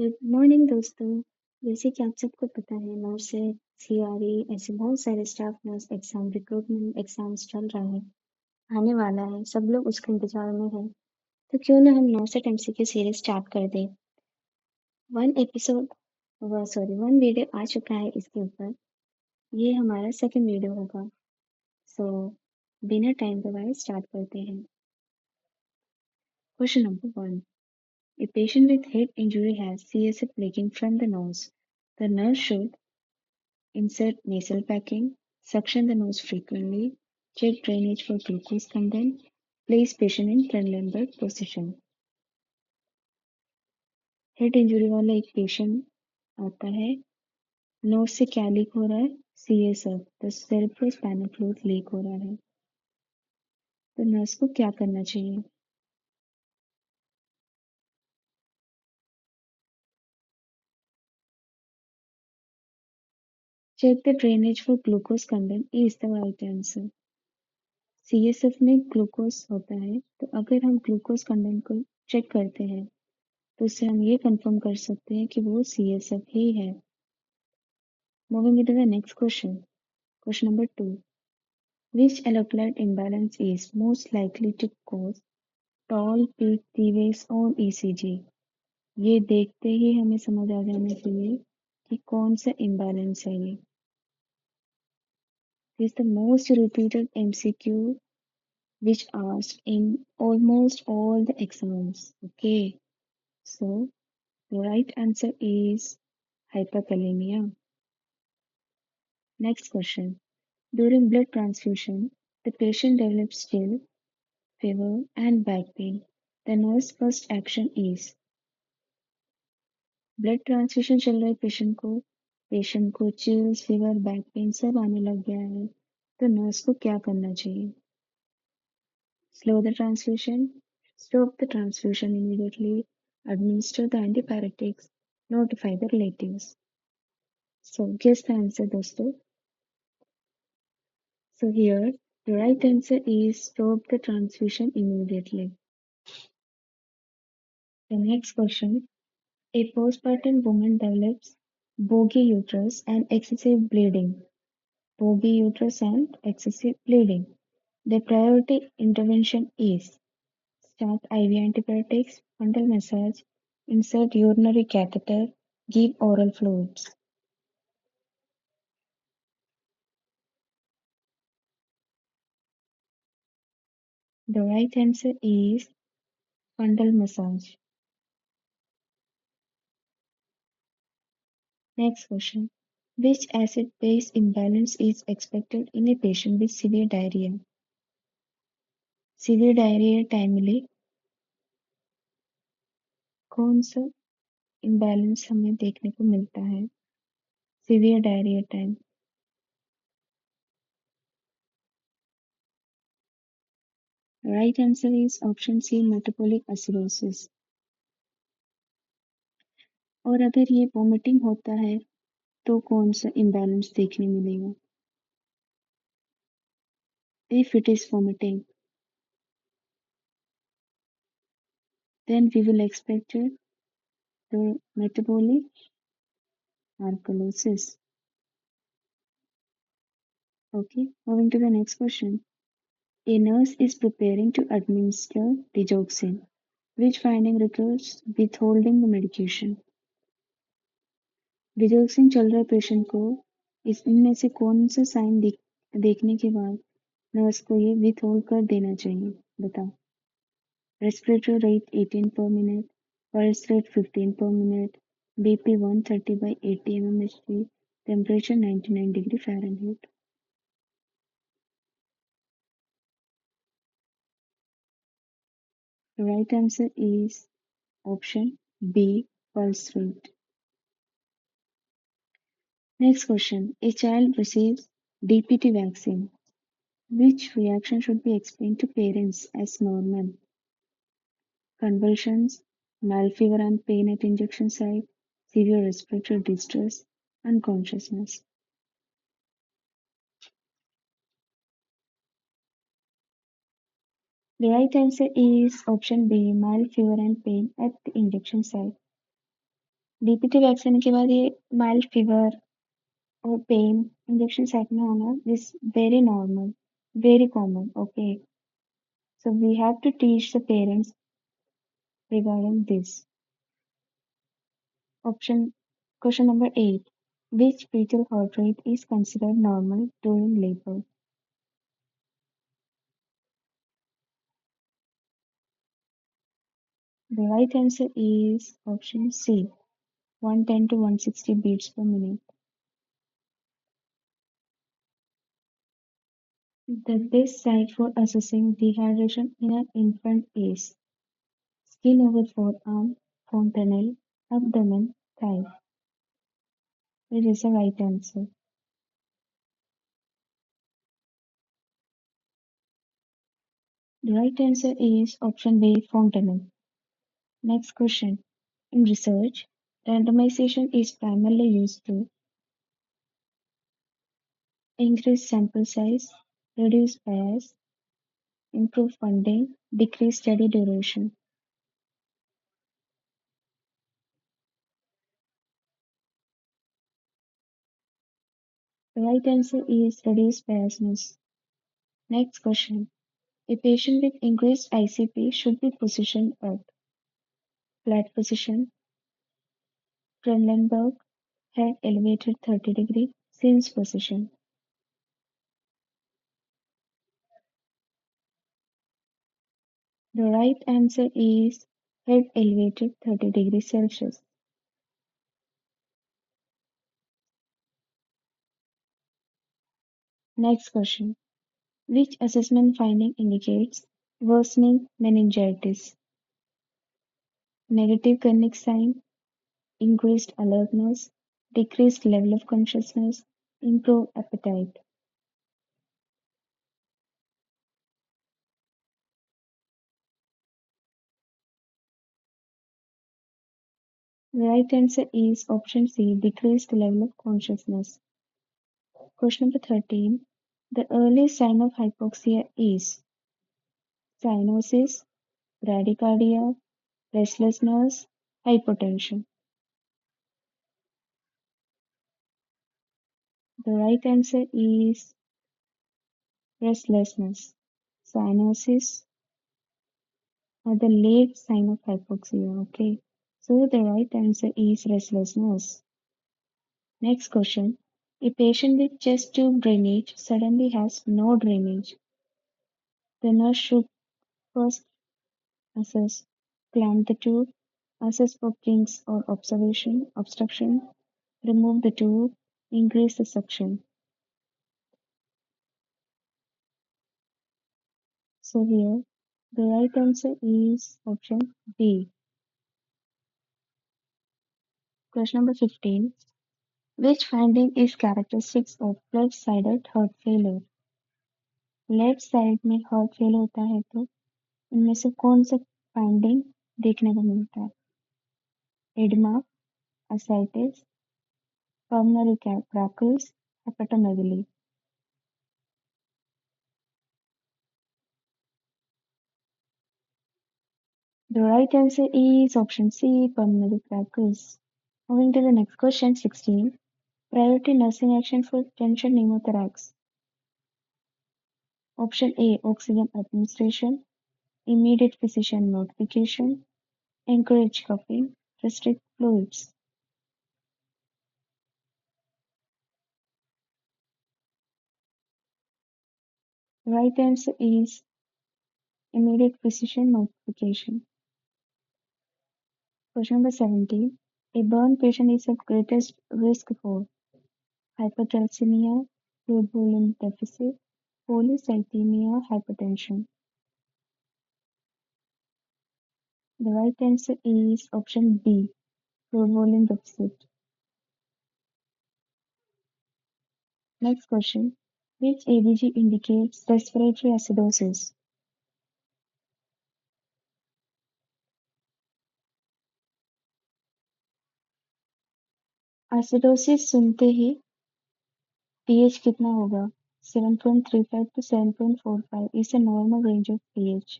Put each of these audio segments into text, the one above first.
Good morning दोस्तों। जैसे कि आप सबको पता है नर्सेट सीआरई ऐसे बहुत सारे staff nurse exam recruitment exams चल रहा है, आने वाला है, सब लोग उसके इंतजार में हैं। तो क्यों ना हम नर्सेट एमसीक्यू सीरीज स्टार्ट कर दें। वन एपिसोड वन वीडियो आ चुका है इसके ऊपर। ये हमारा सेकंड वीडियो होगा। सो बिना टाइम गवाए स्टार्ट करते हैं। Question number one. A patient with head injury has CSF leaking from the nose. The nurse should insert nasal packing, suction the nose frequently, check drainage for glucose content, place patient in front lumbar position. Head injury वाला एक patient आता है, knows से क्या leak हो रहा है? CSF, तो सेरेब्रोस्पाइनल फ्लूइड लीक हो रहा है। तो नर्स को क्या करना चाहिए? Check the drainage for glucose content is the right answer. CSF में ग्लूकोज होता है, तो अगर हम ग्लूकोज कंटेंट को चेक करते हैं तो उससे हम ये कंफर्म कर सकते हैं कि वो सीएसएफ ही है। Moving into the next question. Question number 2. Which electrolyte imbalance is most likely to cause tall peak T-Waves on ECG? ये देखते ही हमें समझ आ जाना चाहिए कि कौन सा imbalance है ये। This is the most repeated MCQ which asked in almost all the exams. Okay, so the right answer is hyperkalemia. Next question. During blood transfusion, the patient develops chill, fever, and back pain. The nurse first action is blood transfusion चल रहा है patient को chills fever back pain सब आने लग गया है, तो नर्स को क्या करना चाहिए? Slow the transfusion, stop the transfusion immediately, administer the antipyretics, notify the relatives. So guess the answer दोस्तों. So here the right answer is stop the transfusion immediately. The next question. A postpartum woman develops bogey uterus and excessive bleeding. Bogey uterus and excessive bleeding. The priority intervention is start IV antibiotics, fundal massage, insert urinary catheter, give oral fluids. The right answer is fundal massage. Next question. Which acid-base imbalance is expected in a patient with severe diarrhea? Severe diarrhea time में कौन सा imbalance हमें देखने को मिलता है? Severe diarrhea time. Right answer is option C, metabolic acidosis. और अगर ये वोमिटिंग होता है तो कौन सा imbalance देखने मिलेगा? If it is vomiting, then we will expect the metabolic alkalosis. Okay, moving to the next question. A nurse is preparing to administer digoxin. Which finding requires withholding the medication? Digoxin चल रहा है patient को, इनमें से कौन सा sign देखने के बाद नर्स को ये विथ होल्ड कर देना चाहिए? बताओ। Respiratory rate 18 per minute, pulse rate 15 per minute, BP 130 by 80 mmHg, temperature 99 degree Fahrenheit. The right answer is option B, pulse rate. Next question. A child receives DPT vaccine. Which reaction should be explained to parents as normal? Convulsions, mild fever and pain at injection site, severe respiratory distress, unconsciousness. The right answer is option B, mild fever and pain at the injection site. DPT vaccine के बाद ये mild fever और pen injection site में होना this very normal, very common. Okay, so we have to teach the parents regarding this. Option Question number 8. Which fetal heart rate is considered normal during labor? The right answer is option C. 110 to 160 beats per minute. The best site for assessing dehydration in an infant is skin over forearm, fontanelle, abdomen, thigh. It is the right answer. The right answer is option B, fontanelle. Next question. In research, randomization is primarily used to increase sample size, reduce bias, improve funding, decrease study duration. The right answer is reduce biasness. Next question. A patient with increased ICP should be positioned at flat position, Trendelenburg, head elevated 30 degree, Sims position. The right answer is head elevated 30 degrees Celsius. Next question. Which assessment finding indicates worsening meningitis? Negative clinic sign, increased alertness, decreased level of consciousness, improved appetite. The right answer is option C, decreased level of consciousness. Question number 13. The early sign of hypoxia is cyanosis, bradycardia, restlessness, hypotension. The right answer is restlessness. Cyanosis are the late sign of hypoxia. Okay. So the right answer is restlessness. Next question. A patient with chest tube drainage suddenly has no drainage. The nurse should first assess, clamp the tube, assess for kinks or obstruction, remove the tube, increase the suction. So here, the right answer is option B. Question number 15. Which finding is characteristic of left-sided heart failure? Left side में heart fail होता है तो इनमें से कौन सा finding देखने को मिलता है? एडमा, ascites, pulmonary crackles, hepatomegaly. The right answer is option C, pulmonary crackles. Moving to the next question, 16. Priority nursing action for tension pneumothorax. Option A, oxygen administration, immediate physician notification, encourage coughing, restrict fluids. The right answer is immediate physician notification. Question number 17. A burn patient is at greatest risk for hypercalcemia, fluid volume deficit, polycythemia, hypertension. The right answer is option B, fluid volume deficit. Next question. Which ABG indicates respiratory acidosis? Acidosis सुनते ही pH कितना होगा? 7.35 to 7.45 is a normal range of pH.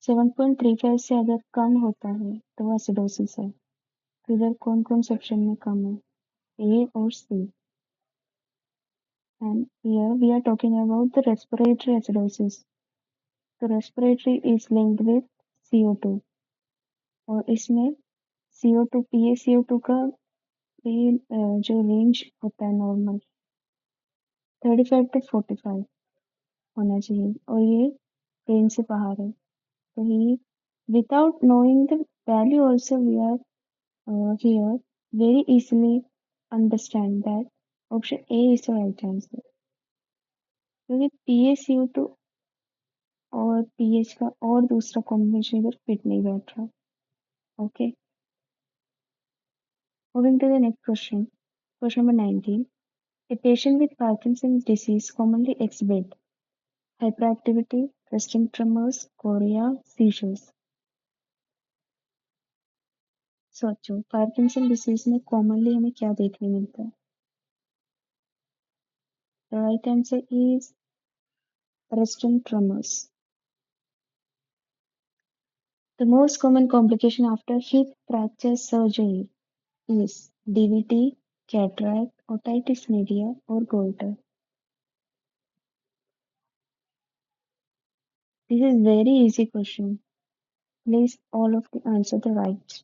7.35 से अगर कम होता है तो वो acidosis है. तो इधर कौन कौन से ऑप्शन में कम है, ए और सी? And here we are talking about the respiratory acidosis. तो respiratory is linked with CO2 और इसमें CO2 PaCO2 का जो रेंज होता है नॉर्मल 35 to 45 होना चाहिए और ये रेंज से बाहर है। तो ही without knowing the value also we are here very easily understand that option A is the right answer क्योंकि PaCO2 और पीएच का और दूसरा कॉम्बिनेशन इधर फिट नहीं बैठ रहा। Okay, moving to the next question, question number 19। A patient with Parkinson's disease commonly exhibit hyperactivity, resting tremors, chorea, seizures. सोचो पार्किंसन डिसीज में कॉमनली हमें क्या देखने मिलता है? The right answer is resting tremors. The most common complication after hip fracture surgery is DVT, cataract, otitis media, or goiter. This is very easy question. Please all of you answer the right.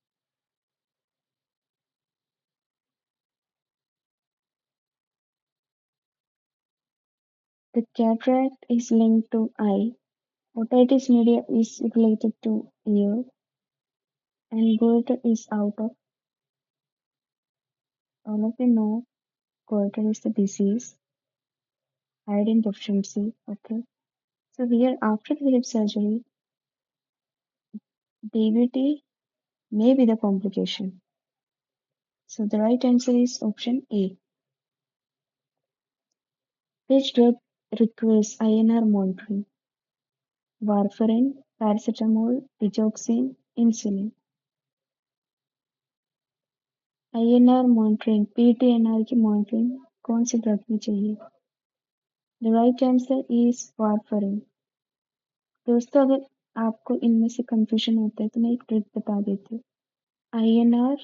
The cataract is linked to eye, otitis media is related to ear, and goiter is out of all of you know goiter is the disease, iodine deficiency. Okay. So here after the hip surgery, DVT may be the complication. So the right answer is option A. Which drug requires INR monitoring? Warfarin, paracetamol, digoxin, insulin. INR monitoring PTNR की monitoring कौन सी drug में चाहिए? The right answer is warfarin. दोस्तों अगर आपको इनमें से confusion होता है तो मैं एक ट्रिक बता देती हूँ। INR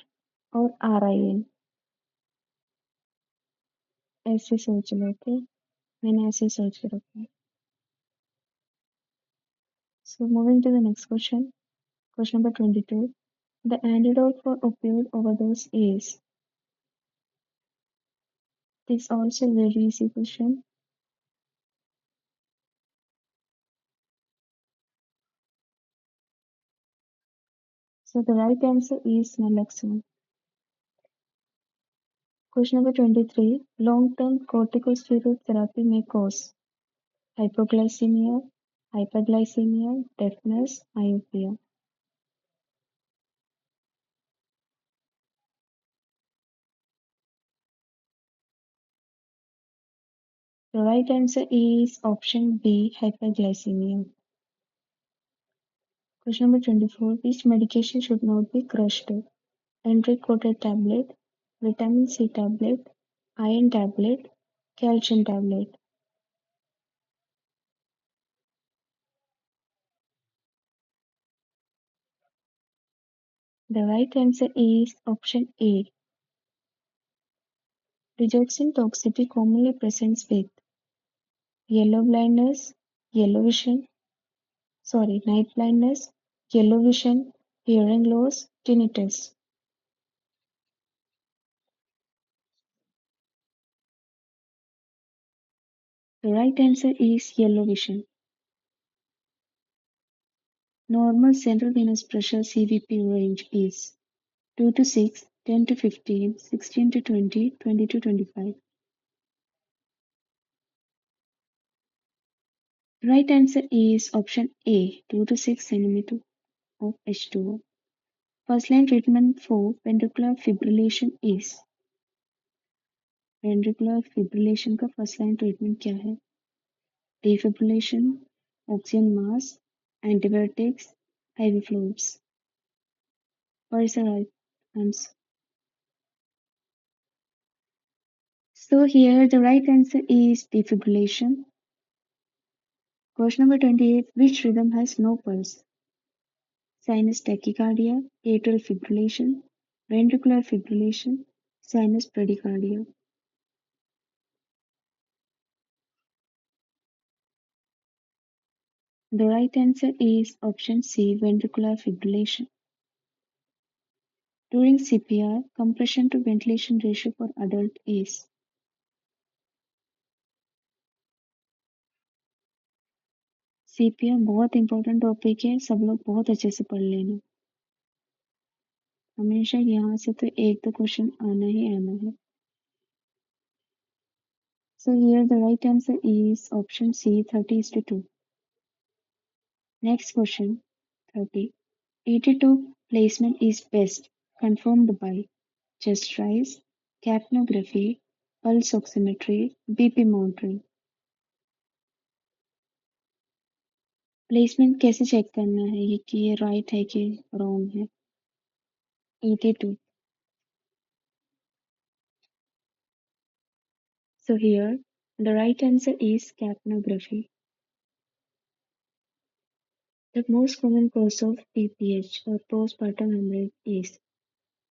और RIN ऐसे सोच लो। ओके, मैंने ऐसे सोच के रखा है। So moving to the next question, question number 22. The antidote for opioid overdose is. This also a very easy question. So the right answer is naloxone. Question number 23. Long-term corticosteroid therapy may cause hypoglycemia, hyperglycemia, deafness, myopia. The right answer is option B, hyperglycemia. Question number 24. Which medication should not be crushed? Enteric-coated tablet, vitamin C tablet, iron tablet, calcium tablet. The right answer is option A. Digoxin toxicity commonly presents with yellow blindness, yellow vision, night blindness, yellow vision, hearing loss, tinnitus. The right answer is yellow vision. Normal central venous pressure CVP range is 2 to 6, 10 to 15, 16 to 20, 20 to 25. Right answer is option A, 2 to 6 cm of H2O. First line treatment for ventricular fibrillation is. Ventricular fibrillation का first line treatment क्या है? Defibrillation, oxygen mask, antibiotics, IV fluids. What is the right answer? So here the right answer is defibrillation. Question number 28. Which rhythm has no pulse? Sinus tachycardia, atrial fibrillation, ventricular fibrillation, sinus bradycardia. The right answer is option C, ventricular fibrillation. During CPR, compression to ventilation ratio for adult is CPR बहुत important topic है, सब लोग बहुत अच्छे से पढ़ लेना। हमेशा यहाँ से तो एक तो क्वेश्चन आना ही आना है। So here the right answer is option C, 30:2. Next question, 30. 82 placement is best, confirmed by chest rise, capnography, pulse oximetry, BP monitoring. Placement कैसे चेक करना है ये कि ये राइट है कि रॉन्ग है? 82. So here the right answer is capnography. The most common cause of PPH or postpartum hemorrhage is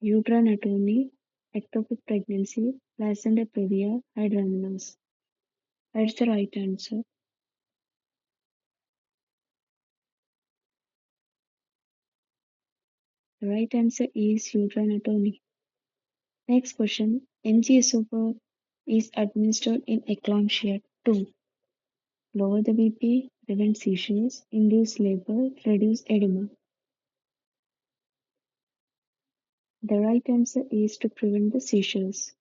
uteranatomy, ectopic pregnancy, placenta previa, hydramnios. That's the right answer. The right answer is uteranatomy. Next question. MGSO4 is administered in eclampsia to lower the BP, prevent seizures, induce labor, reduce edema. The right answer is to prevent the seizures.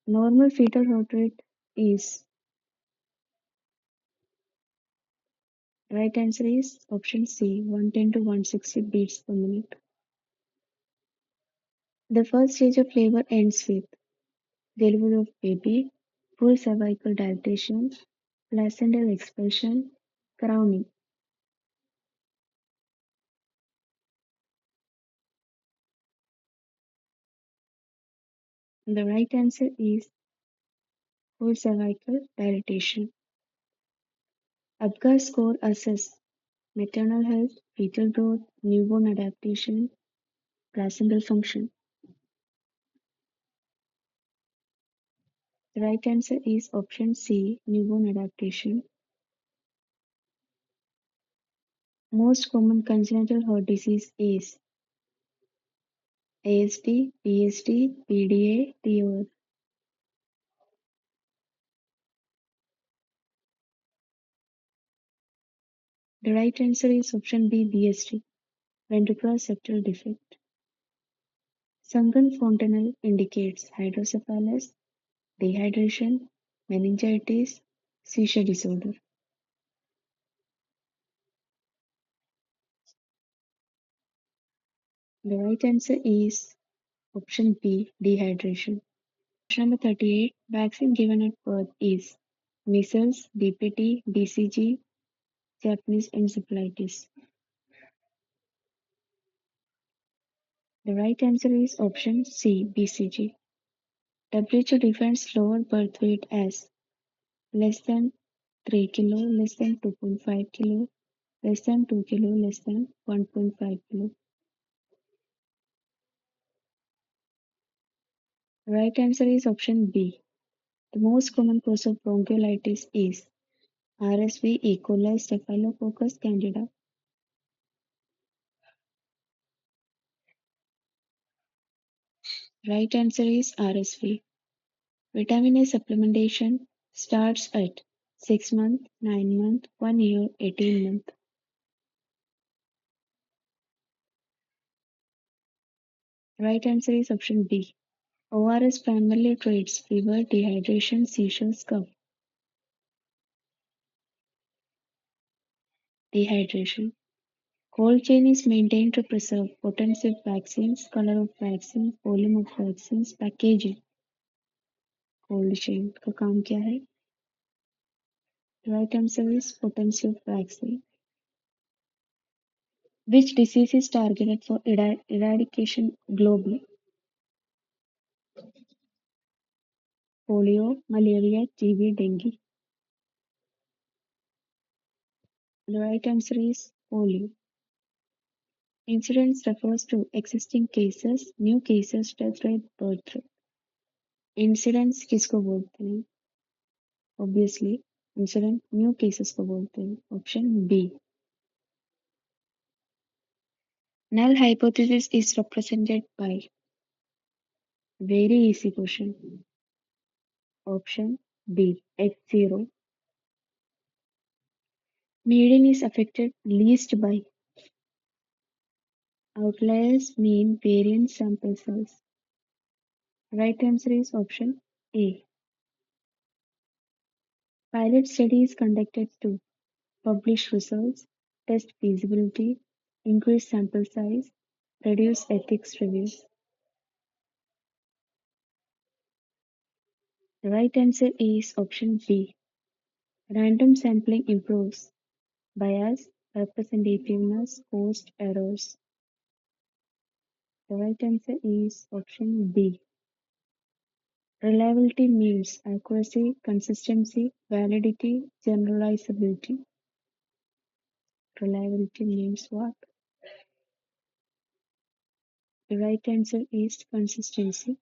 Normal fetal heart rate is. Right answer is option C, 110 to 160 beats per minute. The first stage of labor ends with delivery of baby, full cervical dilatation, placental expulsion, crowning. The right answer is full cervical dilatation. Apgar score assess maternal health, fetal growth, newborn adaptation, placental function. The right answer is option C, newborn adaptation. Most common congenital heart disease is ASD, PSD, PDA, TOR. The right answer is option B, BSD, ventricular septal defect. Sunken fontanelle indicates hydrocephalus, dehydration, meningitis, seizure disorder. The right answer is option B, dehydration. Question number 38. Vaccine given at birth is measles, DPT, BCG, Japanese encephalitis. The right answer is option C, BCG. WHO defines lower birth weight as less than 3 kilo, less than 2.5 kilo, less than 2 kilo, less than 1.5 kilo. The right answer is option B. The most common cause of bronchiolitis is RSV, E. coli, Staphylococcus, Candida. Right answer is RSV. Vitamin A supplementation starts at 6 months, 9 months, 1 year, 18 months. Right answer is option B. ORS primarily treats fever, dehydration, seizures, cough. Dehydration. Cold chain is maintained to preserve potency of vaccines, color of vaccines, volume of vaccines, packaging. Cold chain का काम क्या है? Right answer is potency of vaccine. Which disease is targeted for eradication globally? Polio, malaria, TB, dengue. The right answer is polio. Incidence refers to existing cases, new cases, death rate, birth rate. Incidence किसको बोलते हैं? Obviously, incident new cases को बोलते हैं. Option B. Null hypothesis is represented by. Very easy question. Option B. X0. Median is affected least by. Outliers mean variance sample size. Right answer is option A. Pilot study is conducted to publish results, test feasibility, increase sample size, reduce ethics reviews. The right answer is option B. Random sampling improves bias, representativeness, cost errors. The right answer is option B. Reliability means accuracy, consistency, validity, generalizability. Reliability means what? The right answer is consistency.